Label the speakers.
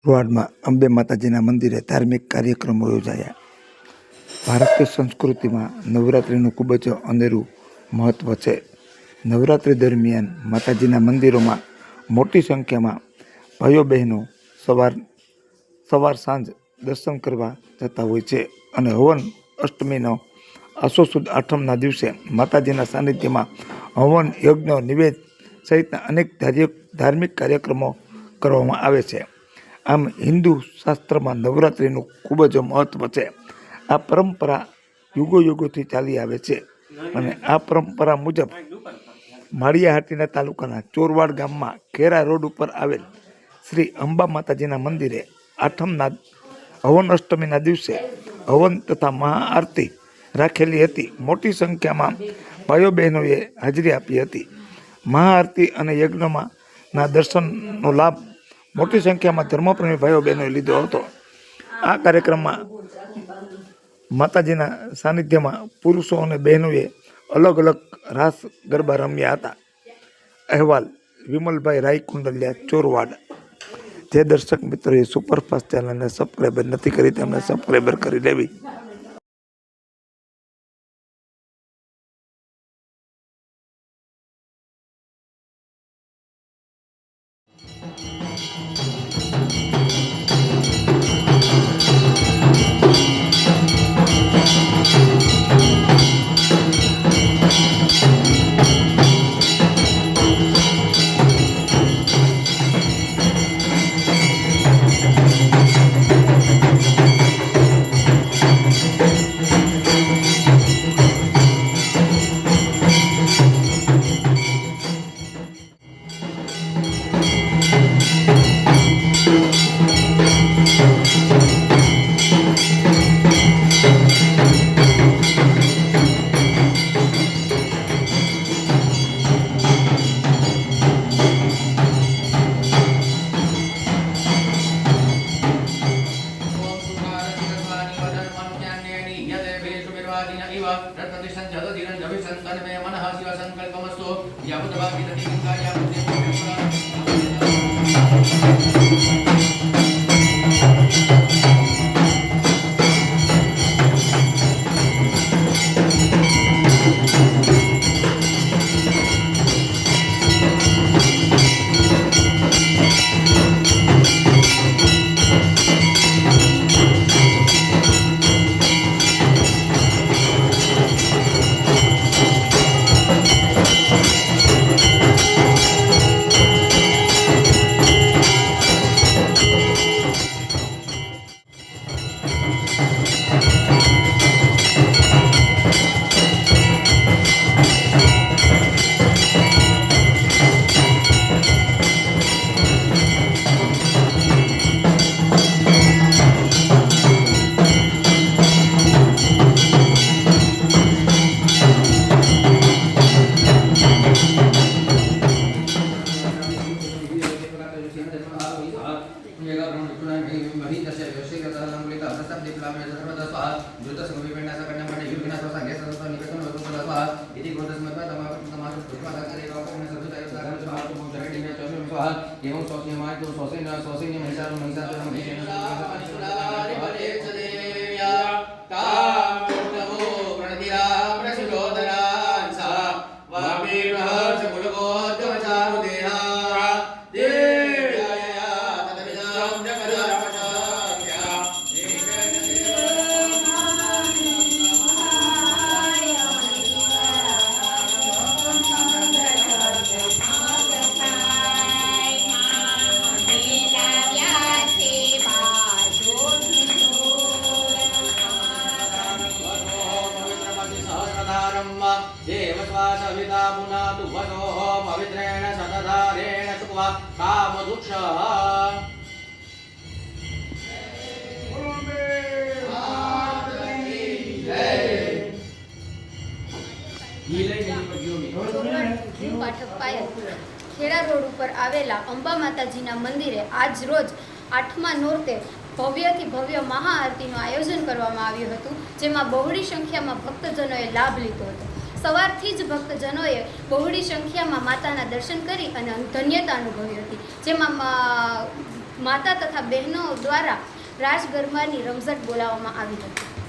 Speaker 1: રોહાડમાં અંબે માતાજીના મંદિરે ધાર્મિક કાર્યક્રમો યોજાયા. ભારતીય સંસ્કૃતિમાં નવરાત્રિનું ખૂબ જ અનેરું મહત્ત્વ છે. નવરાત્રિ દરમિયાન માતાજીના મંદિરોમાં મોટી સંખ્યામાં ભાઈઓ બહેનો સવાર સાંજ દર્શન કરવા જતા હોય છે અને હવન અષ્ટમીનો આસો સુદ આઠમના દિવસે માતાજીના સાનિધ્યમાં હવન યજ્ઞ નિવેદ સહિતના અનેક ધાર્મિક કાર્યક્રમો કરવામાં આવે છે. આમ હિન્દુ શાસ્ત્રમાં નવરાત્રિનું ખૂબ જ મહત્ત્વ છે. આ પરંપરા યુગોથી ચાલી આવે છે અને આ પરંપરા મુજબ માળિયાહાટીના તાલુકાના ચોરવાડ ગામમાં ખેરા રોડ ઉપર આવેલ શ્રી અંબા માતાજીના મંદિરે આઠમના હવન અષ્ટમીના દિવસે હવન તથા મહાઆરતી રાખેલી હતી. મોટી સંખ્યામાં ભાઈઓ બહેનોએ હાજરી આપી હતી. મહાઆરતી અને યજ્ઞના દર્શનનો લાભ મોટી સંખ્યામાં ધર્મપ્રેમી ભાઈઓ બહેનોએ લીધો હતો. આ કાર્યક્રમમાં માતાજીના સાનિધ્યમાં પુરુષો અને બહેનોએ અલગ અલગ રાસ ગરબા રમ્યા હતા. અહેવાલ વિમલભાઈ રાયકુંડલિયા, ચોરવાડ. જે દર્શક મિત્રોએ સુપરફાસ્ટ ચેનલને સબસ્ક્રાઈબર નથી કરી તેમને સબસ્ક્રાઈબર કરી લેવી.
Speaker 2: ખેડા રોડ ઉપર આવેલા અંબા માતાજીના મંદિરે આજ રોજ 8મા નોરતે ભવ્યથી ભવ્ય મહાઆરતીનું આયોજન કરવામાં આવ્યું હતું, જેમાં બહોળી સંખ્યામાં ભક્તજનોએ લાભ લીધો હતો. સવારથી જ ભક્તજનોએ બહોળી સંખ્યામાં માતાના દર્શન કરી અને ધન્યતા અનુભવી હતી, જેમાં માતા તથા બહેનો દ્વારા રાસ ગરબાની રમઝટ બોલાવવામાં આવી હતી.